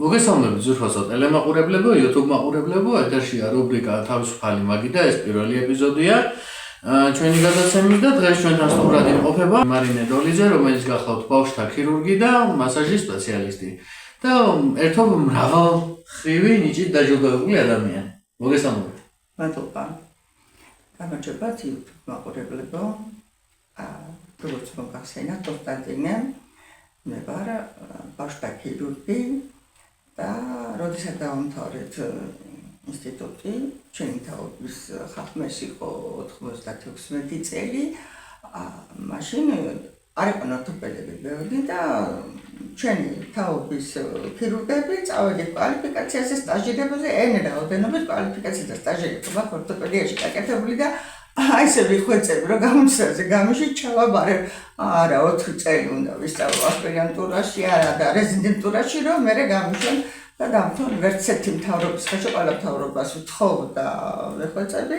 მოგესალმებით ზურფასო ტელემაყურებლებო, YouTube მაყურებლებო, ეთერშია რუბრიკა თავისუფალი მაგი და ეს პირველი ეპიზოდია ჩვენი გადაცემის და დღეს ჩვენთან სტუმრად იმყოფება მარინე დოლიძე, რომელიც გახლავთ ბავშვთა ქირურგი და მასაჟის სპეციალისტი და ერთობ მრავალმხრივი ნიჭით დაჯილდოებული ადამიანი. მოგესალმებით. მადლობა. გამარჯობათ YouTube მაყურებლებო. როგორც მოგახსენათ, კონსტანტინე მე ვარ ბავშვთა ქირურგი და როდესაც დავამთავრეთ ინსტიტუტი, ჩვენი თაობის ხალხმეს იყო 96 წელი, მაშინ არ იყო ორთოპედები ბევრი და ჩვენი თაობის ქირურგები წავედით კვალიფიკაციაზე, სტაჟირებაზე, ენ რაოდენობით კვალიფიკაცია და სტაჟირება მაქვს ორთოპედიაში გაკეთებული და ესე ვიხვეწები, რომ გამოცდაზე გამიში ჩავაბარებ, არა 4 წელი უნდა ვისწავლო ასპირანტურაში, არა და რეზიდენტურაში, რომ მე გამიშენ და დამთავრ უნივერსიტეტი მთავრობის ხელში ყველა მთავრობას ვთხოვ და ვიხვეწები.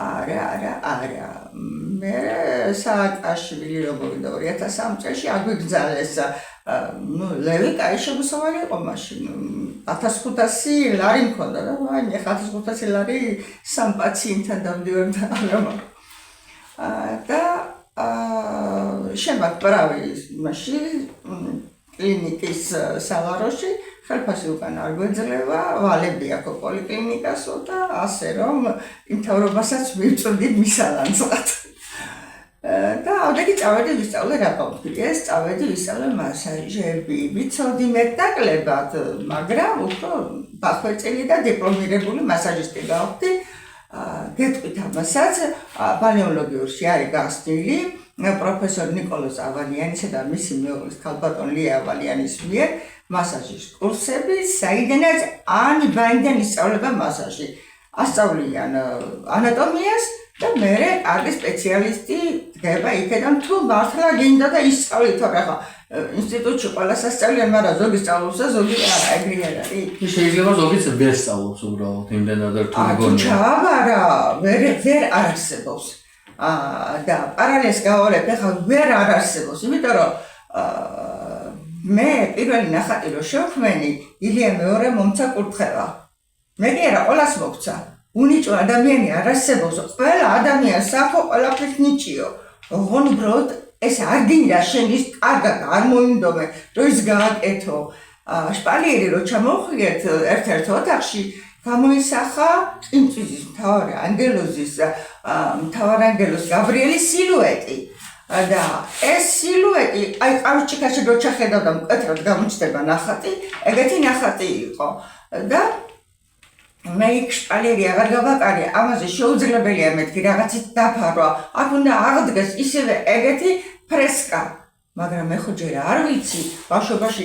არა. მე სააკაშვილი რომ მოვიდა 2003 წელს აგვიგზავნეს ლევი კაი შემოსავალი იყო მაშინ 1500 ლარი მქონდა და ვაიმე 1500 ლარი სამ პაციენტთან დავდივარდა და შემოგვправი მაშინ კლინიკის სალაროში ხელფასი უკან არ გვეძლევა, ვალები აქვს პოლიკლინიკასო და ასე რომ იმთავრობასაც მივწვდი მისალანძღად. და ავდეგი წავედი ვისწავლე რა გავხდი, ეს წავედი ვისწავლე მასაჟები, ვიცოდი მეტნაკლებად, მაგრამ უფრო დახვეწილი და დიპლომირებული მასაჟისტი გავხდი. გეტყვით ამასაც, ბალნეოლოგიურში არის გახსნილი პროფესორ ნიკოლოზ ავალიანისა და მისი მეუღლის ქალბატონ ლია ავალიანის მიერ მასაჟის კურსები, საიდანაც ანიბაიდან ისწავლება მასაჟი. ასწავლიან ანატომიას და მერე კარგი სპეციალისტი დგება იქიდან თუ მართლა გინდა და ისწავლით, თორე ხა ინსტიტუტში ყველას ასწავლიან, მაგრამ ზოგი სწავლობს და ზოგი არა, ეგრე არ არის. შეიძლება ზოგიც ვერ სწავლობს უბრალოდ იმდენად რთული გონია. ჩააბარა, ვერ არარსებობს. და პარალელს გავავლებ, ხა ვერ არარსებობს, იმიტომ რომ მე პირველი ნახატი რო შევქმენი, ილია მეორე მომცა კურთხევა. მე კი არა, ყველას მოგცა. უნიჭო ადამიანი არ არსებობს, ყველა ადამიანს აქვს ყველაფრის ნიჭიო. ოღონ უბრალოდ ეს არ გინდა შენის კარგად არ მოინდომე, რომ ის გააკეთო. შპალიერი რო ჩამოვხიეთ ერთ-ერთ ოთახში, გამოისახა წინწვიზის მთავარი ანგელოზის გაბრიელის სილუეტი. და ეს სილუეტი, აი ყავჩიკაში რო ჩახედავ და მკვეთრად გამოჩნდება ნახატი, ეგეთი ნახატი იყო. და მე იქ შპალიერი აღარ გავაკარია, ამაზე შეუძლებელია მეთქი რაღაცით დაფარვა, აქ უნდა აღდგეს ისევე ეგეთი ფრესკა. მაგრამ მე ხო ჯერ არ ვიცი, ბავშვობაში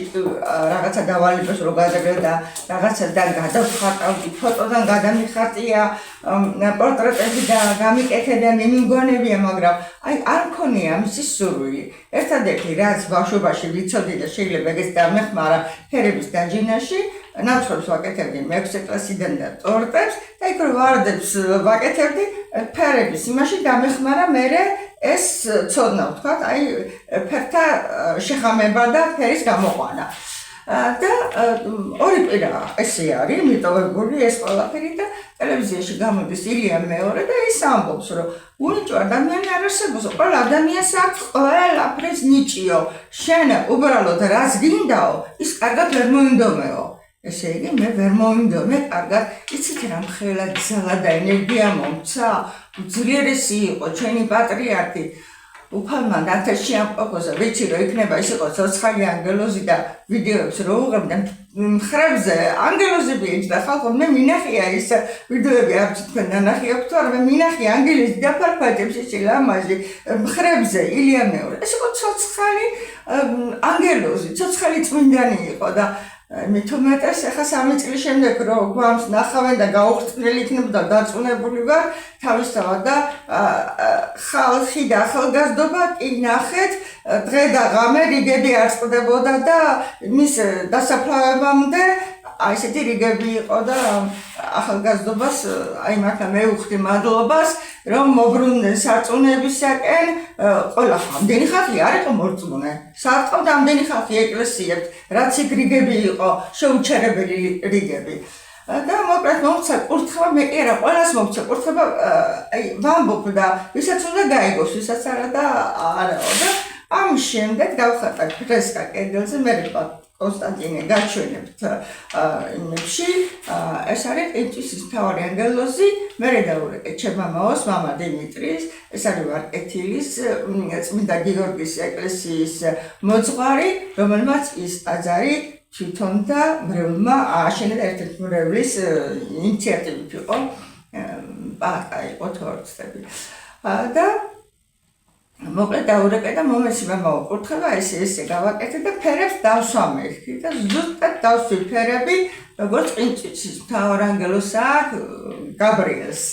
რაღაცა დავალებას რო გადაგე და რაღაცასთან გადავხატავდი, ფოტოდან გადამიხატია, პორტრეტები და გამიკეთე და მიმგონებია, მაგრამ აი არ მქონია ამისი სურვილი. ერთადერთი რაც ბავშვობაში ვიცოდი და შეიძლება ეგეც დამეხმარა ფერების დაჯინაში, ნაცვლებს ვაკეთებდი მე-6 კლასიდან და ტორტებს და იქ რო ვარდებს ვაკეთებდი ფერების იმაში დამეხმარა მერე ეს ცოდნა ვთქვათ, აი ფერთა შეხამება და ფერის გამოყვანა. და ორი პირა ესე არის, მიტოვებული ეს ყველაფერი და ტელევიზიაში გამოდის ილია მეორე და ის ამბობს, რომ უნიჭო ადამიანი არ არსებობს, ყველა ადამიანს აქვს ყველაფრის ნიჭიო. შენ უბრალოდ რაც გინდაო, ის კარგად ვერ მოინდომეო. ესე იგი, მე ვერ მოინდომე კარგად, იცით რა მხელა ძალა და ენერგია მომცა, უძლიერესი იყო ჩვენი პატრიარქი. უფალმა ნათელში ამყოფოზე, ვიცი რომ იქნება ის იყო ცოცხალი ანგელოზი და ვიდეოებს რო უღებდა მხრებზე ანგელოზები ეჭდა ხალხო, მე მინახია ის ვიდეოები არც თქვენ ნანახიობთ, მაგრამ მე მინახია ანგელოზი დაფარფაჭებს ისე ლამაზი მხრებზე ილია მეორე. ეს იყო ცოცხალი ანგელოზი, ცოცხალი წმინდანი იყო და მithumetes ახლა 3 წლის შემდეგ რო გვამს ნახავენ და გაუხრწნილი იქნებოდა დაწუნებული ვარ თავისთავად და ხალხი და ახალგაზრდობა კი ნახეთ დღე და ღამე რიგები არ წყდებოდა და მის დასაფლავებამდე აი ესეთი რიგები იყო და ახალგაზრდობას აი მართლა მე უხდი მადლობას რომ მოbrunდნენ სარწმუნოებისაკენ, ყველა ამდენი ხალხი არ იყო მორწმუნე. საწყავდა ამდენი ხალხი ეკლესიებს, რაც იქ რიგები იყო, შეუჩერებელი რიგები. და მოკლედ მომცა კურთხება, მე კი არა, ყველას მომცა კურთხება, ვამბობ და ვისაც უნდა გაიგოს, ვისაც არა და არაო და ამის შემდეგ დავხატა ფრესკა კედელზე, მე კონსტანტინე გაჩვენებთ იმებში, ეს არის ყინწვისის მთავარი ანგელოზი, მე დავურეკე ჩემამაოს, მამა დიმიტრის, ეს არის ვარკეთილის, წმინდა გიორგის ეკლესიის მოძღვარი, რომელმაც ის ტაძარი თვითონ და მრევლმა ააშენა და ერთ-ერთი მრევლის ინიციატივით იყო, პატა იყო თორცდები. და მოკლედ დავურეკე და მომეცი მამაო კურთხება ესე გავაკეთე და ფერებს დავსვამერხი და ზუსტად დავსვი ფერები, როგორც ყინწვისის მთავარ ანგელოზს აქვს გაბრიელს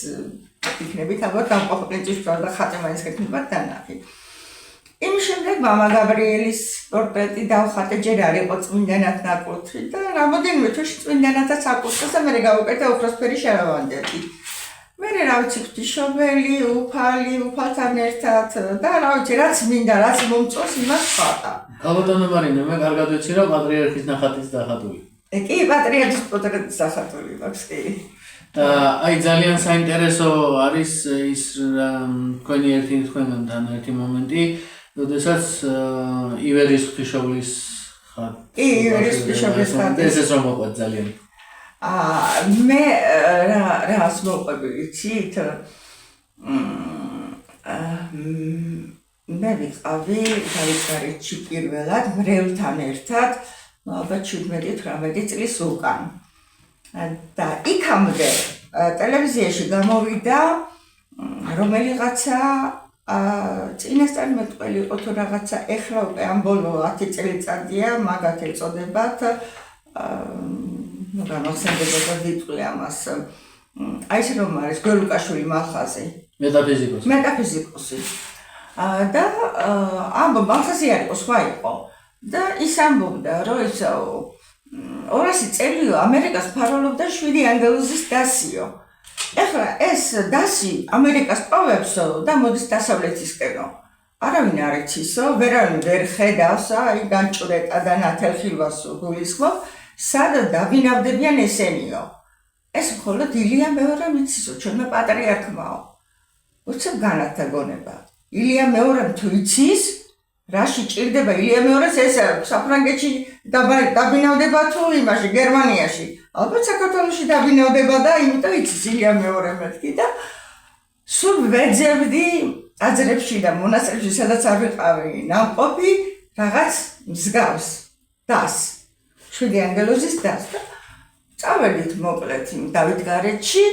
იქნებით, ალბათ გამყოფ ყინწვისს და ხატი მაინც გექნებათ დანახი. იმის შემდეგ მამა გაბრიელის პორტრეტი დავხატე, ჯერ არ იყო წმინდანად ნაკურთხი და რამოდენიმე თვეში წმინდანადაც აკურთხეს და მე გავუკეთე ოქროსფერი შევავანდები. მე რა ვიცი ღვთისმშობელი, უფალი, უფალთან ერთად და რა ვიცი, რაც მინდა, რაც მომწონს, იმას ვხატა. ალბათო მარინე, მე კარგად ვიცი, რომ პატრიარქის ნახატის დახატული. კი, პატრიარქის პორტრეტის დახატული მაქვს, კი. აი ძალიან საინტერესო არის ის თქვენი თქვენთან ერთი მომენტი, როდესაც ივერის ღვთისმშობლის ხატი. კი, ივერის ღვთისმშობლის ხატი. ეს რომ მოყვეთ ძალიან. მე რას მოყვები ვიცით? მე ვიყავი დავითგარეჯში პირველად მრევლთან ერთად, ალბათ 17-18 წლის უკან. და იქამდე ტელევიზიაში გამოვიდა რომელიღაცა წინასწარმეტყველი იყო თუ რაღაცა, ეხლა უკვე ამ ბოლო 10 წელიწადია, მაგათ ეწოდებათ, ну, გამახსენდება ვიტყვი ამას. აი ეს რომ არის გველუკაშვილი მალხაზი. მეტაფიზიკოსი. და მალხაზი არ იყო, სხვა იყო. და ის ამბობდა, რომ ის 200 წელიო ამერიკას ფარველობდა 7 ანგელოზის დასიო. ეხლა ეს დასი ამერიკას პოვებსო და მოდის დასავლეთისკენო. არავინ არ იცისო, ვერავინ ვერ ხედავს, აი განჭვრეტა და ნათელხილვას გულისხმობ. სად დაბინავდებიან ესენიო. ეს მხოლოდ ილია მეორემ იცისო, ჩვენმა პატრიარქმაო. უცებ განათთა გონება. ილია მეორემ თუ იცის, რაში ჭირდება ილია მეორეს ეს საფრანგეთში დაბინავდება თუ იმაში, გერმანიაში. ალბათ საქართველოში დაბინავდება და იმიტომ იცის ილია მეორე მეთქი და სულ ვეძებდი ტაძრებში და მონასტრებში, სადაც არ ვიყავი ნამყოფი, რაღაც მსგავს დას. 7 ანგელოზის დას და წავედით მოკლედ დავითგარეჯში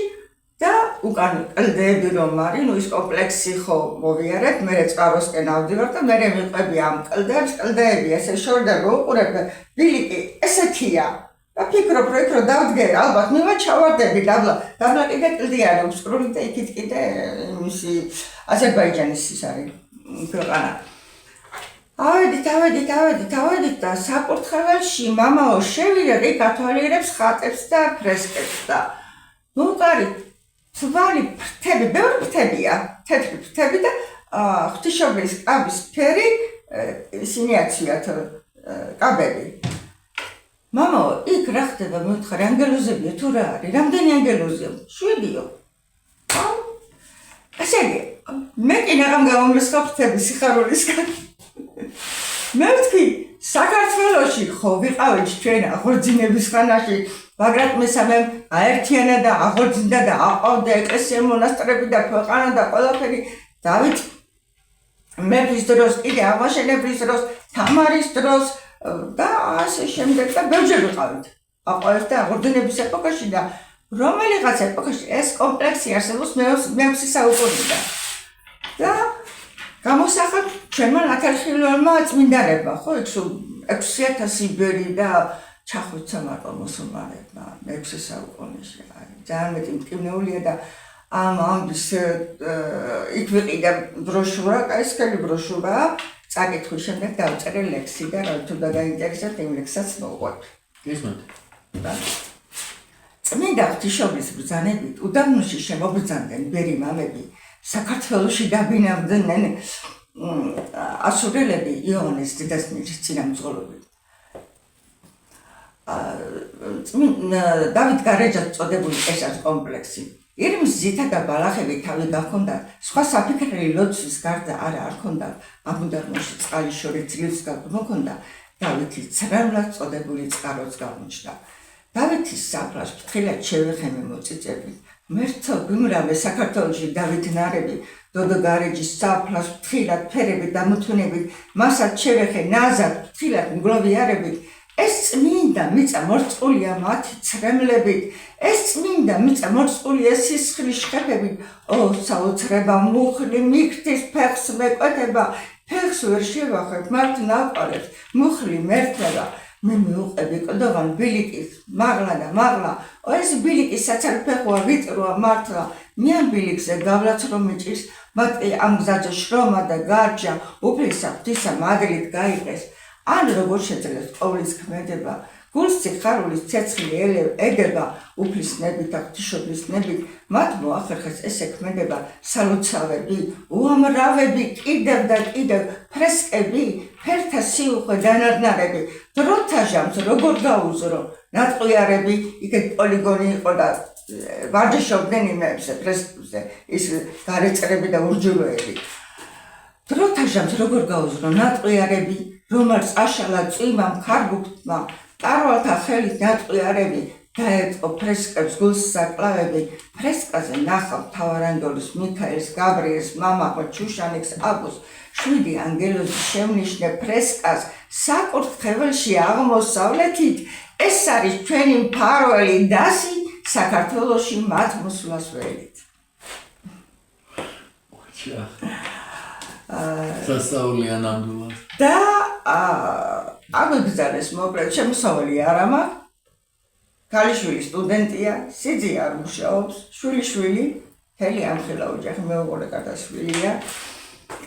და უკან კლდეები რომ არის, ну ის კომპლექსი ხო მოვიარეთ, მე წყაროსკენ ავდივარ და მე მიყვები ამ კლდეებს, კლდეები ესე შორდა გაუყურებ, ბილიკი ესეთია. და ფიქრობ, რომ იქ რო დავდგე, ალბათ მივა ჩავარდები დაბლა კიდე კლდი არის უსკრული და იქით კიდე იმისი აზერბაიჯანის ის არის ქვეყანა. ავედით და საკურთხეველში მამაო შევიდა და იქ ათვალიერებს ხატებს და ფრესკებს და მოუკარი თვალი ფრთები, ბევრი ფრთებია, თეთრი ფრთები და ღვთისმშობლის კაბის ფერი, ისინი აცვიათ კაბები. მამაო, იქ რა ხდება, მოვითხარი, ანგელოზებია თუ რა არის, რამდენი ანგელოზია? 7-იო. ასე იგი, მე კი ნაღამ გამომესხა ფრთები სიხარულისგან. მე ვთქვი, საქართველოში ხო ვიყავით ჩვენ აღორძინების ხანაში, მაგრამ მესამემ აერთიანა და აღორძინდა და აყავდა ეკლესია, მონასტრები და ქვეყანა და ყველაფერი. დავით მეფის დროს, კიდე აღმაშენებლის დროს, თამარის დროს და ასე შემდეგ და ბევრჯერ ვიყავით. აყავეთ და აღორძინების ეპოქაში და რომელიღაც ეპოქაში ეს კომპლექსი არსებობს მე-6 საუკუნიდან. და გამოსახავ ჩვენმა ნათელხილველმა წმინდანებმა, ხო, იქ სულ 6000 იბერი და ჩახვიცა მარტო მუსულმანებმა მე-6 საუკუნეში. ძალიან მეტი მტკივნეულია და ამ ამბის იქ ვიყიდა ბროშურა, კაისკელი ბროშურა, წაკითხვის შემდეგ დავწერე ლექსი და რა თუ დაგაინტერესებთ იმ ლექსსაც მოვყვეთ. გისმენთ. წმინდა ღვთისმშობლის ბრძანებით უდაბნოში შემობრძანდნენ ბერი მამები საქართველოში დაბინავდნენ ასურელები იოანეს დედასმირის წინამძღოლობით. დავით გარეჯას წოდებული ეს არის კომპლექსი. ირმის ზითა და ბალახები თავი გახონდა, სხვა საფიქრელი ლოცვის გარდა არა არ ქონდა, ამუდარმოში წყალი შორის ძლივს გაგმოქონდა, დავითის ცრემლად წოდებული წყაროც გამოჩნდა. დავითის საფლავს ფრთხილად შევეხემე მოწიწებით. მერცო გმრავე საქართველოში დავით ნარები, დოდო გარეჯის საფლავს ფრთხილად ფერებით დამუთუნებით, მასაც შევეხე ნაზად ფრთხილად მგლოვიარებით. ეს წმინდა მიწა მორწყულია მათი ცრემლებით, ეს წმინდა მიწა მორწყულია სისხლის შხეფებით. ო საოცრება მუხლი მიქთის ფეხს მეკვეთება, ფეხს ვერ შევახებ მათ ნაყარებს, მუხლი მერთება. მე მიუყები კლდოვან ბილიკის მაღლა და მაღლა, ეს ბილიკი საცალფეხოა ვიწროა მართლა, მე ამ ბილიკზე გავლაც რომ მიჭის, მათი ამ გზაზე შრომა და გარჯა, უფლისა ღვთისა მადლით გაიყეს. ან როგორ შეძლებს ყოვლის ქმედება, გულს სიხარულის ცეცხლი ეგება, უფლის ნებით და ღვთისმშობლის ნებით, მათ მოახერხეს ესე ქმედება, სალოცავები, უამრავები, კიდევ და კიდევ, ფრესკები, ფერთა სიუხვე დანარნარები, დროთა ჟამს როგორ გაუზრო, ნატყვიარები, იქეთ პოლიგონი იყო და ვარჯიშობდნენ იმებზე, ფრესკებზე, ის გარეწერები და ურჯულოები. დროთა ჟამს როგორ გაუზრო, ნატყვიარები, რომელს აშალა წვიმა მხარგუხტმა, ტარვალთა ხელით ნატყვიარები, დაეწყო ფრესკებს გულს საკლავები, ფრესკაზე ნახავ მთავარანგელოს მიქაელს, გაბრიელს, მამაყო ჩუშანიკს, აბოს, 7 ანგელოზი შევნიშნე ფრესკას, საკურთხეველში აღმოსავლეთით, ეს არის ჩვენი მფარველი დასი, საქართველოში მათ მოსვლას ველით. სასწაულია ნამდვილად. და აგვიგზავნეს მოკლედ შემოსავალი არ ამაქვს. ქალიშვილი სტუდენტია, სიძი არ მუშაობს, შვილიშვილი, მთელი ამხელა ოჯახი მეუღლე გადასვლილია.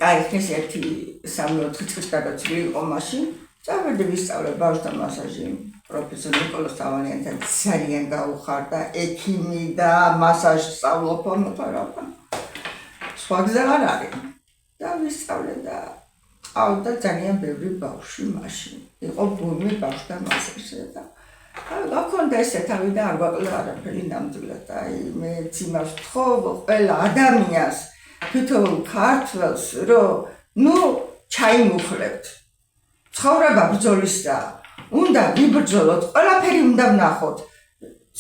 აი, ეს ერთი 3-4 წლის გადაცვლილი იყო მაშინ. წავედი ვისწავლე ბავშვთა მასაჟი, პროფესორ ნიკოლოზ თავანიანთან ძალიან გაუხარდა, ექიმი და მასაჟი სწავლობ მოთხოვნა. სხვა გზა არ არის. და ვისწავლე და ყავდა ძალიან ბევრი ბავშვი მაშინ. იყო ბუმი ბავშვთა მასაჟზე და გაქონდა ესე თავი და არ გვაკლდა არაფერი ნამდვილად. აი მე ციმას ვთხოვ ყველა ადამიანს, თითოეულ ქართველს, რომ ჩაიმუხლებთ. ცხოვრება ბრძოლისაა. უნდა ვიბრძოლოთ, ყველაფერი უნდა ვნახოთ.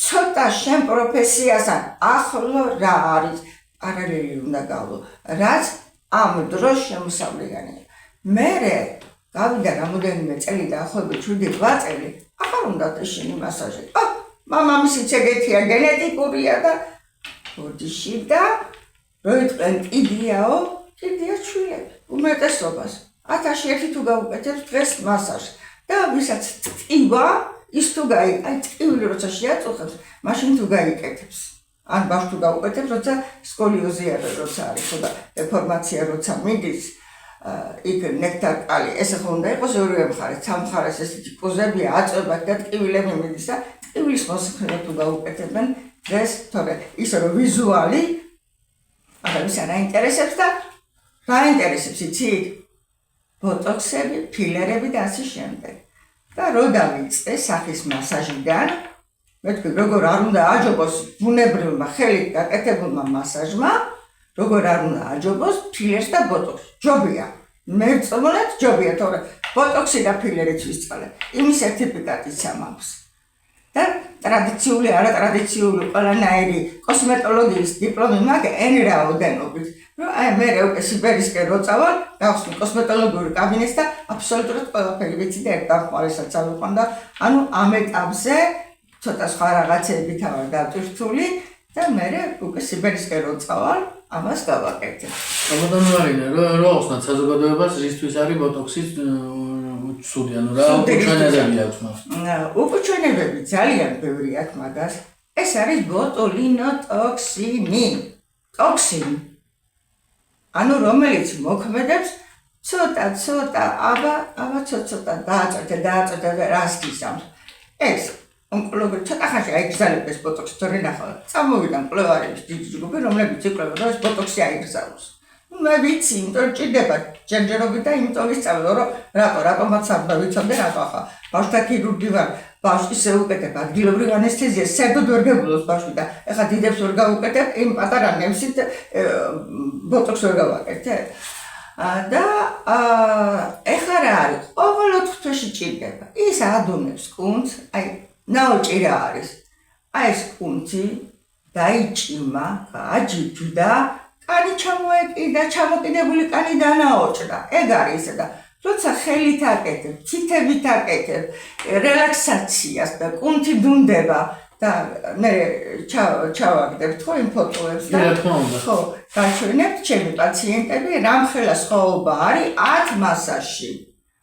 ცოტა შენ პროფესიასთან ახლო რა არის, პარალელი უნდა გავლო, რაც ამ დროს შემოსავლიანია. მერე გავიდა რამოდენიმე წელი დაახლოებით 7-8 წელი, აღარ უნდა ეშინი მასაჟი. მამამისიც ეგეთია, გენეტიკურია და ბოდიში და როიტყვენ კიდიაო, კიდია ჩვილები. უმეტესობას 1001 თუ გაუკეთებს დღეს მასაჟს და ვისაც ტკივა, ის თუ აი ტკივილი როცა შეაწუხებს, მაშინ თუ გაიკეთებს. ან ბავშვს თუ გაუკეთებს, როცა სკოლიოზია როცა არის, ხო და დეფორმაცია როცა მიდის, იქ ნექტარკალი, ესე ხო უნდა იყოს ორივე მხარეს, სამხარეს ესეთი პოზებია, აწვება და ტკივილები მიდის და ტკივილის მოსხდომას თუ გაუკეთებენ დღეს, თორე ისე რომ ვიზუალი ადამიანს არ აინტერესებს და რა აინტერესებს იცით? ბოტოქსები, ფილერები და ასე შემდეგ. და რო დავიწყე სახის მასაჟიდან, მეთქი როგორ არ უნდა აჯობოს ბუნებრივმა ხელით გაკეთებულმა მასაჟმა, როგორ არ უნდა აჯობოს ფილერს და ბოტოქსს. ჯობია. მე ვწმობ, ჯობია, თორე ბოტოქსი და ფილერიც ვისწავლე. იმის სერტიფიკატიც ამაქვს. და ტრადიციული, არატრადიციული ყველანაირი კოსმეტოლოგიის დიპლომი მაქვს N რაოდენობით. რომ აი მე უკვე სიბერისკენ რო წავალ, გავხსნი კოსმეტოლოგიური კაბინეტს და აბსოლუტურად ყველაფერი ვიცი და ერთ დამხმარესაც ავიყვანდა. ანუ ამ ეტაპზე ცოტა სხვა რაღაცები თავარ დატვირთული და მე უკვე სიბერისკენ რო წავალ, ამას გავაკეთე. გამოდამარინა, რო ახსნათ საზოგადოებას რისთვის არის ბოტოქსის ცუდი, ანუ რა უკუჩვენებები აქვს მას? უკუჩვენებები ძალიან ბევრი აქვს მაგას. ეს არის ბოტულინოტოქსინი. ტოქსინი. ანუ რომელიც მოქმედებს ცოტა, აბა ცოტა დააწყვეტე და რას გიზამს. ეს ონკოლოგიური ცოტა ხანში აიგზავნეს ბოტოქსი თორე ნახავთ. წამოვიდა მკვლევარების დიდი ჯგუფი, რომლებიც იკვლევენ, რომ ეს ბოტოქსი აიგზავნოს. მე ვიცი, იმიტომ რომ ჭირდება ჯერჯერობით და იმიტომ ვისწავლე, რომ რატომაც არ ვიცოდე რატო ახლა ბავშვთა ქირურგი ვარ, ბავშვი ისე უკეთებ ადგილობრივ ანესთეზიას, საერთოდ ვერ გებულოს ბავშვი და ეხლა დიდებს ვერ გავუკეთებ, იმ პატარა ნემსით ბოტოქს ვერ გავაკეთებ. და ეხლა რა არის? ყოველ 4 თვეში ჭირდება. ის ადუნებს კუნთს, აი ნაოჭი რა არის? აი ეს კუნთი დაიჭიმა, გააჯიჯდა, კანი ჩამოეკიდა, ჩამოკიდებული კანი დანაოჭდა. ეგ არის ისე და როცა ხელით აკეთებ, თითებით აკეთებ, რელაქსაციას და კუნთი დუნდება და მე ჩავაგდებთ ხო იმ ფოტოებს და ხო, გაჩვენებთ ჩემი პაციენტები, რამხელა სხვაობა არის 10 მასაჟში.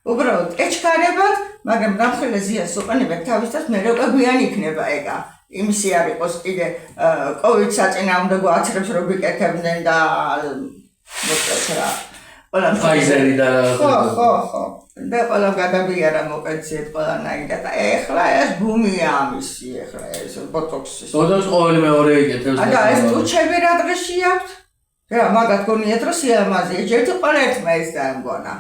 უბრალოდ ეჩქარებად, მაგრამ რამხელა ზიანს უყენებენ თავისთავად, მე უკვე გვიან იქნება ეგა. იმისი არ იყოს კიდე COVID საწინააღმდეგო აცრებს რო გიკეთებდნენ და მოკლედ რა ყველა ფაიზერი და ხო და ყველა გადაბიარა მოკეციეთ ყველანაირად და ეხლა ეს ბუმია ამისი ეხლა ეს ბოტოქსის ბოტოქს ყოველი მეორე იკეთებს და ეს ტუჩები რა დღეში აქვს რა მაგათ გონიათ რომ სიამაზეა ჯერჯერ ყველა ერთმა ეს დაემგონა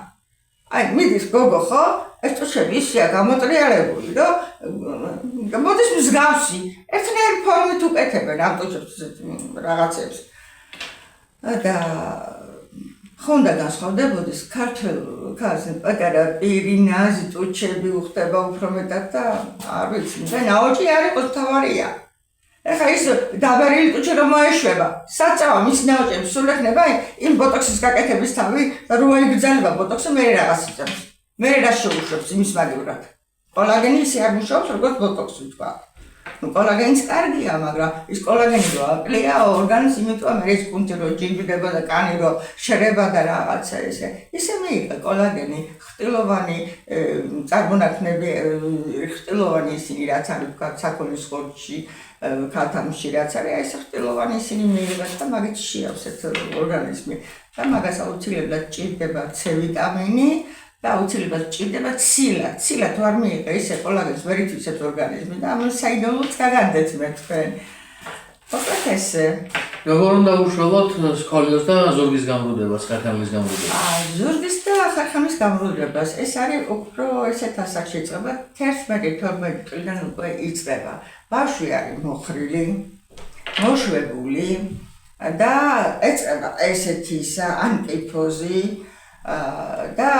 აი მიდის გოგო ხო ეს ტუჩები ისეა გამოტრიალებული რომ მოდის მსგავსი ერთნაირი ფორმით უკეთებენ ამ ტუჩებს რაღაცებს და ხონდა განსხვავდებოდეს ქართულ ქალზე პატარა პირი ნაზი ტუჩები უხდება უფრო მეტად და არ ვიცი და ნაოჭი არ იყოს თავარია ეხლა ის დაბერილი ტუჩი რომ მოეშვება საწავა მის ნაოჭებს სულ ეხნება იმ ბოტოქსის გაკეთების თავი რო აიგრძელება ბოტოქსი მე რაღაც იწევს მე რა შეუშვებს იმის მაგივრად კოლაგენი ისე არ მუშაობს როგორც ბოტოქსი თქვა ну კოლაგენიც კარგია მაგრამ ის კოლაგენი რო აკლია ორგანიზმს იმიტომ მე ის კუნთი რო ჯიჯდება და კანი რო შრება და რაღაცა ისე მიიღე კოლაგენი ხტილოვანი წარმონაქმნები ხტილოვანი ისინი რაც არის თქვა საქონლის ხორცში ქალთამში რაც არის ეს ხტილოვანი ისინი მიიღეს და მაგით შეავსეთ ორგანიზმი და მაგას აუცილებლად ჭირდება C ვიტამინი და აუცილებლად ჭირდება ცილა თუ არ მიიღე ისე კოლაგენს ვერ ითვისებს ორგანიზმი და ამ საიდუმლოც გაგანდეთ მე თქვენ მოკლედ ესე როგორ უნდა უშუალოდ სკოლიოზს და ზურგის გამრუდებას, ხერხემლის გამრუდებას ზურგის და ხერხემლის გამრუდებას ეს არის უფრო ესეთ ასაკში იწყება 11-12 წლიდან უკვე იწყება ბავშვი არის მოხრილი მოშვებული და ეწება ესეთი ანკიფოზი და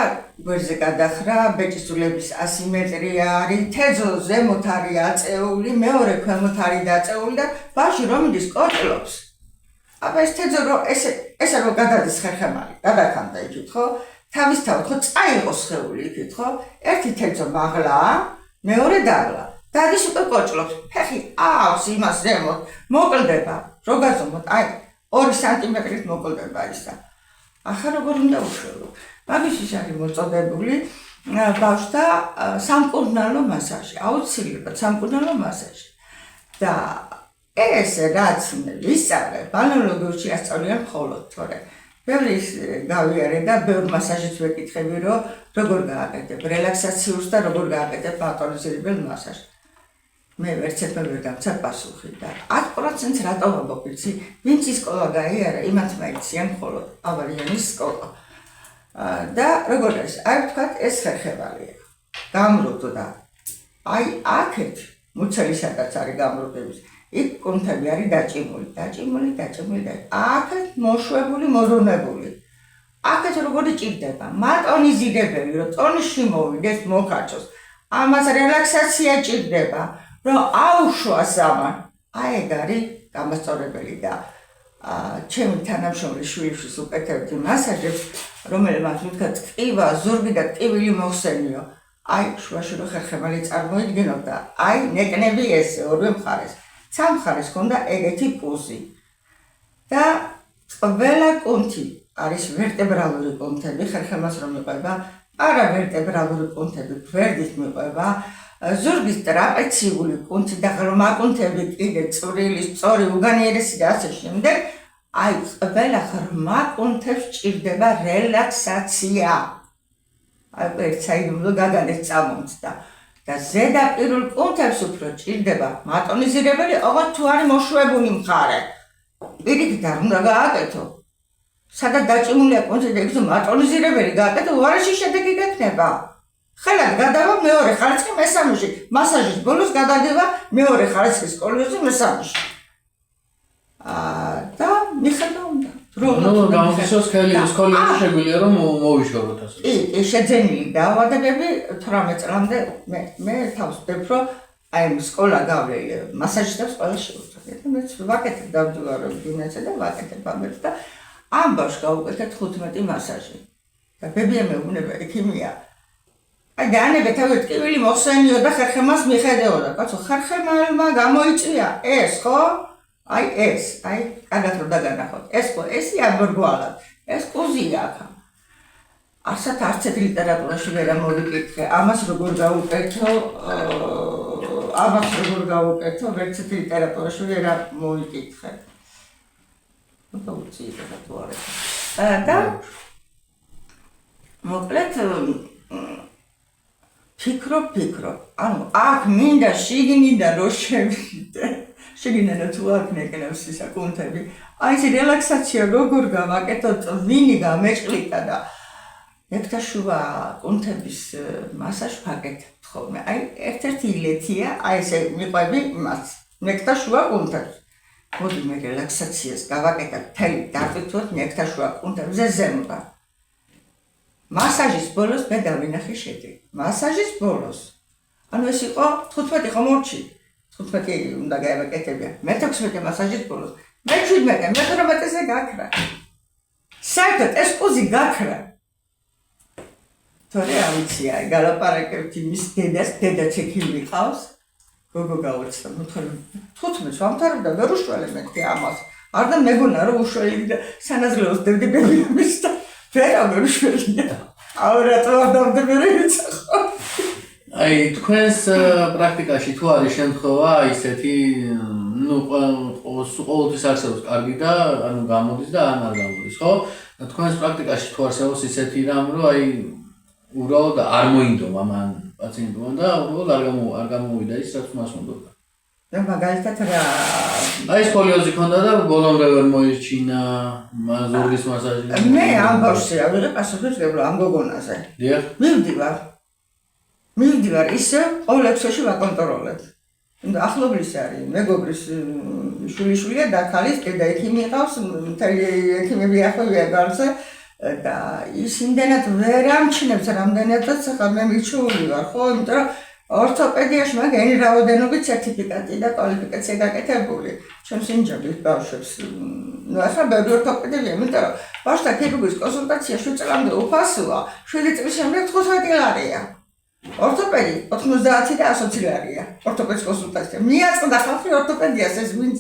გვერდზე გადახრა ბეჭისულების ასიმეტრია არის თეზო ზემოთ არის აწეული მეორე ქვემოთ არის დაწეული და ბავშვი რომ მიდის კოჭლობს აბა ეს თეზო რომ ესე რომ გადადის ხერხემალი გადაქანდა იქით ხო თავისთავად ხო წაიღოს სხეული იქით ხო ერთი თეზო მაღლა მეორე დაღლა დადის უკვე კოჭლობს ფეხი აქვს იმას ზემოთ მოკლდება რო გაზომოთ აი 2 სანტიმეტრით მოკლდება ისა ახლა როგორ უნდა უშველო? მაგისთვის არის მოწოდებული ბავშვთა სამკურნალო მასაჟი, აუცილებლად სამკურნალო მასაჟი. და ეს რაც ვისწავლე, ბანალოგიაში ასწავლიან მხოლოდ, თორე ბევრი გავიარე და ბევრ მასაჟიც ვეკითხები, რომ როგორ გააკეთებ რელაქსაციურს და როგორ გააკეთებ პატონიზებელ მასაჟს. მე ვერცერთმა ვერ დამცა პასუხი და 10%-ს რატომ ვამბობიცი, ვინც ის სკოლა გაიარა, იმათ მაიციან მხოლოდ ავალიანის სკოლა. და როგორ არის? აი ვთქვათ, ეს ხერხემალია. გამრუდდა. აი აქეთ მუცელისადაც არის გამრუდების. იქ კუნთები არის დაჭიმული. აქეთ მოშვებული, მორონებული. აქეთ როგორი ჭირდება? მატონიზირებელი, რომ ტონში მოვიდეს, მოხარჯოს. ამას რელაქსაცია ჭირდება. რომ აუშვას ამან აი ეგ არის გამასწორებელი და ჩემი თანამშრომლის შვილიშვილს უკეთებდი მასაჟებს რომელმაც ვთქვათ ტკივა ზურგი და ტკივილი მოხსენიო აი შუაში რო ხერხემალი წარმოიდგენოდა აი ნეკნები ესე ორივე მხარეს სამ მხარეს ჰქონდა ეგეთი პუზი და ყველა კუნთი არის ვერტებრალური კუნთები ხერხემას რომ მიყვება პარავერტებრალური კუნთები გვერდით მიყვება ზურგის ტრაპეციული კუნთი და ღრმა კუნთები კიდე წვრილი, სწორი, უგანიერესი და ასე შემდეგ. აი, ყველა ღრმა კუნთებს ჭირდება რელაქსაცია. აი, ერთ საიდუმლო გაგანეს წამომწდა. და ზედაპირულ კუნთებს უფრო ჭირდება მატონიზირებელი, ოღონდ თუ არის მოშვებული მხარე. პირიქით არ უნდა გააკეთო. სადაც დაჭიმულია კუნთი და იქ მატონიზირებელი გააკეთო, უარესი შედეგი გექნება. ხელად გადავა მეორე ხარისხი მესამეში. მასაჟის ბოლოს გადადება მეორე ხარისხის სკოლიოზი მესამეში. და მიხედა უნდა. ნუ გამოსოს სკოლიოზი შეგვიძლია რომ მოვიშოროთ ასე. კი, შეძენილი დაავადებები 18 წლამდე მე თავს ვდებ რომ აი სკოლა გავლელი მასაჟისტებს ყველა შევუწევთ. მე ვაკეთებ დავდივარ გიმნაზიაზე და ვაკეთებ ამერს და ამ ბავშვს გავუკეთეთ 15 მასაჟი. და ბებია მეუბნება ექიმია. აი დაანებე თავი ტკივილი მოხსენიო და ხერხემას მიხედეოდა. კაცო ხერხემალმა გამოიწვია ეს ხო? აი ეს, აი კარგად რომ დაგანახოთ. ეს ხო, ესი ამბორგვალად. ეს კუზია აქ. ასეთ არცეთ ლიტერატურაში ვერ ამოვიკითხე. ამას როგორ გავუკეთო? ვერცეთ ლიტერატურაში ვერ მოვიკითხე. და უცით თუ არა. და მოკლედ ფიქრობ. ანუ აქ მინდა შიგნიდან რო შევიდე. შეგინენა თუ აქ ნეკნევს ისა კუნთები. აი ეს რელაქსაცია როგორ გავაკეთო, წვინი გამეჭყლიტა და ნექტაშუა კუნთების მასაჟს ვაკეთებ ხოლმე. აი ერთ-ერთი ილეთია, აი ესე მიყვები იმას. ნექტაშუა კუნთებს. მოდი მე რელაქსაციას გავაკეთებ, თელი დაწვით ნექტაშუა კუნთებზე ზემოდან. მასაჟის ბოლოს მე დავინახე შედეგი. მასაჟის ბოლოს. ანუ ეს იყო 15 ხომორჩი. 15 უნდა გავაკეთებია. მე 16 მასაჟის ბოლოს. მე 17, მე 18-ზე გაქრა. საერთოდ ეს კუზი გაქრა. თორე ავიცი აი გალაპარაკებთ იმის დედას, დედაც ექიმი ყავს. გოგო გავუწევ, ნუ 15 ვამთავრებდა ვერ უშველე მეთქე ამას. არ და მეგონა რომ უშველი და სანაზლეოს დევდი ბებიების და ვერ უშველია. აურატო დავდებერი ცხო. აი თქვენს პრაქტიკაში თუ არის შემთხვევა ისეთი, ნუ ყოველთვის არსებობს კარგი და ანუ გამოდის და არ გამოდის, ხო? თქვენს პრაქტიკაში თუ არსებობს ისეთი რამ, რომ აი უბრალოდ არ მოინდომა მან პაციენტმა და უბრალოდ არ გამოვიდა ის რაც მას უნდოდა. და მაგალითად რა აი სკოლიოზი ქონდა და ბოლომდე ვერ მოირჩინა ზურგის მასაჟი. მე ამ ბავშვს ავიღე პასუხისმგებლობა ამ გოგონაზე. დიახ. მივდივარ ისე ყოველ ექსოში ვაკონტროლებ. და ახლობლის არის მეგობრის შვილიშვილია და ქალის კიდე ექიმი ყავს, მთელი ექიმები ახვევია გარზე და ის იმდენად ვერ ამჩნევს რამდენადაც ახლა მე მიჩვეული ვარ, ხო, იმიტომ რომ ორთოპედიაში მაგენი რაოდენობით სერტიფიკატი და კვალიფიკაცია გაკეთებული. ჩემს ინჯობის ბავშვებს. ნუ ახლა ბევრი ორთოპედია, იმიტომ რომ ბავშვთა ქირურგიის კონსულტაცია 7 წლამდე უფასოა, 7 წლის შემდეგ 15 ლარია. ორთოპედი 90 და 120 ლარია. ორთოპედის კონსულტაცია. მიაწყდა ხალხი ორთოპედიას ეს ვინც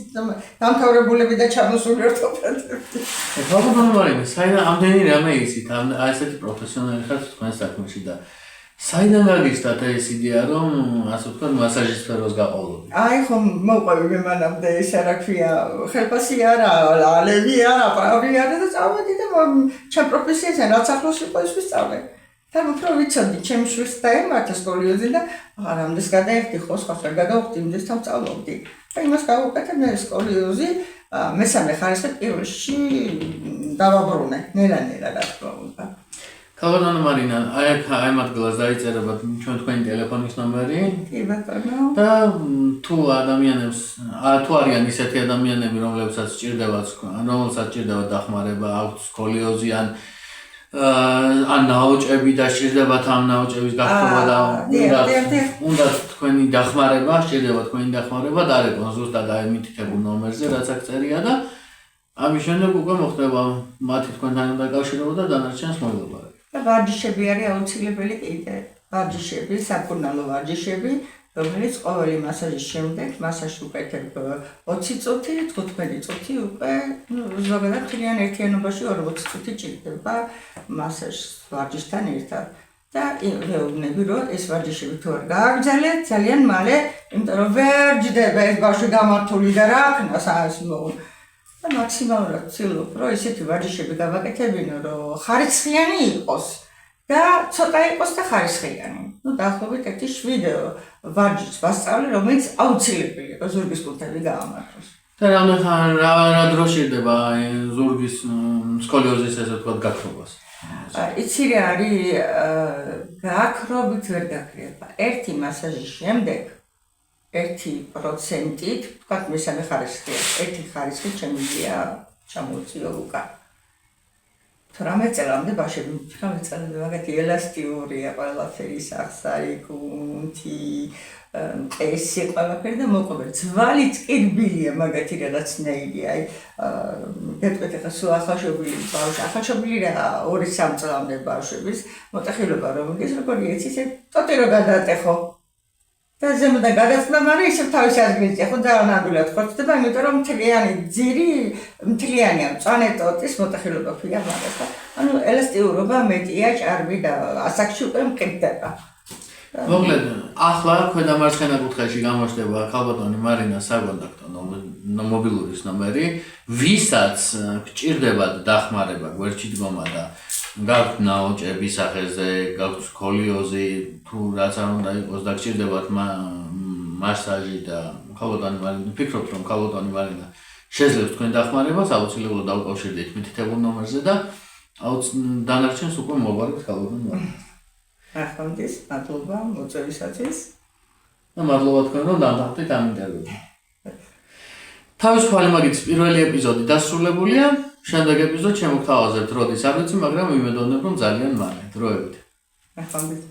დამთავრებულები და ჩამოსული ორთოპედები. ბაბუნა მარინა, საიდან ამდენი რამე იცით, აი ესეთი პროფესიონალი ხართ თქვენ საქმეში და საიდან გაგიჩნდათ ეს იდეა, რომ ასე ვთქვათ, მასაჟის სფეროს გაყოლოდეთ? აი ხომ მოყვები მე მანამდე ეს რა ქვია, ხელფასი არა, ალევი არა, პრავი არა და წავედი და ჩემ პროფესიაზე რაც ახლოს იყო ის ვისწავლე. და უფრო ვიცოდი, ჩემი შვილს დაემართა სკოლიოზი და აღარამდეს გადაერთი ხო სხვას რა გადავხდი, იმდეს თან წავლობდი. და იმას გავუკეთე მე სკოლიოზი, მესამე ხარისხი პირველში დავაბრუნე, ნელა რა თქმა უნდა. ქალბატონო მარინა, აი ამ ადგილას დაიწერებათ ჩვენ თქვენი ტელეფონის ნომერი. კი ბატონო. და თუ არიან ისეთი ადამიანები, რომლებსაც სჭირდებათ დახმარება, აქვთ სკოლიოზი ან ნაოჭები და სჭირდებათ ამ ნაოჭების გახსოვება და უნდა თქვენი დახმარება დარეკონ ზუსტად აი მითითებულ ნომერზე, რაც აქ წერია და ამის შემდეგ უკვე მოხდება მათი თქვენთან დაკავშირება და დანარჩენს მოილაპარაკებთ. და ვარჯიშები არის აუცილებელი კიდე. ვარჯიშები, საფურნალო ვარჯიშები, რომელიც ყოველი მასაჟის შემდეგ მასაჟს უკეთებ 20 წუთი, 15 წუთი უკვე ზოგადად მთლიან ერთიანობაში 40 წუთი ჭირდება მასაჟს ვარჯიშთან ერთად. და ვეუბნები, რომ ეს ვარჯიშები თუ არ გააგრძელეთ, ძალიან მალე, იმიტომ რომ ვერ ჯდება ეს ბავშვი გამართული და რა ქნას ეს და მაქსიმალურად ვცდილობ, რომ ისეთი ვარჯიშები გავაკეთებინო, რომ ხარისხიანი იყოს და ცოტა იყოს და ხარისხიანი. ნუ დაახლოებით 1-7 ვარჯიშს ვასწავლე, რომელიც აუცილებელი იყო ზურგის კუნთები გაამართოს. და რა დრო სჭირდება ზურგის სკოლიოზის ესე ვთქვათ გაქრობას? იცი რა არის გაქრობით ვერ გაქრება. ერთი მასაჟის შემდეგ 1%-ით, ვთქვათ მესამე ხარისხია, ერთი ხარისხი შემიძლია ჩამოვწიო უკან. 18 წელამდე ბავშვები 18 წელამდე მაგათი ელასტიურია ყველაფერი სახსარი, კუნთი, წესი ყველაფერი და მოყვება. ძვალიც კი რბილია მაგათი რაღაცნაირი. აი გეტყვით ახლა სულ ახალშობილი ბავშვი, ახალშობილი რა 2-3 წლამდე ბავშვების მოტეხილობა რომელიც როგორი იცი, ტოტი რო გადაატეხო. და ზემოდან გადაწყდა, მაგრამ ისევ თავისი ადგილით ხო დაანადგილოთ ხორცდება, იმიტომ რომ მთლიანი ძირი, მთლიანი მწვანე ტოტის მოტეხილობა ქვია მაგას და ანუ ელასტიურობა მეტია ჭარბი და ასაკში უკვე მყიდდება. მოკლედ, ახლა ქვედა მარცხენა კუთხეში გამოჩნდება ქალბატონი მარინას საკონტაქტო მობილურის ნომერი, ვისაც გჭირდებათ დახმარება, გვერდში დგომა და გაქვთ ნაოჭები სახეზე, გაქვთ სკოლიოზი, თუ რაც არ უნდა იყოს და გჭირდებათ მასაჟი და ქალბატონი მარინა, ვფიქრობთ რომ ქალბატონი მარინა შეძლებს თქვენ დახმარებას, აუცილებლად დავუკავშირდით მითითებულ ნომერზე და დანარჩენს უკვე მოვარდეთ ქალბატონი მარინას. ახონდის, მადლობა მოწვევისათვის. და მადლობა თქვენ რომ დამთავრდით ამ ინტერვიუს. თავისუფალი მაგის პირველი ეპიზოდი დასრულებულია. შემდეგ ეპიზოდში შემოგთავაზებთ როდის არ ვიცი, მაგრამ ვიმედოვნებ რომ ძალიან მალე დროებით. ახონდის.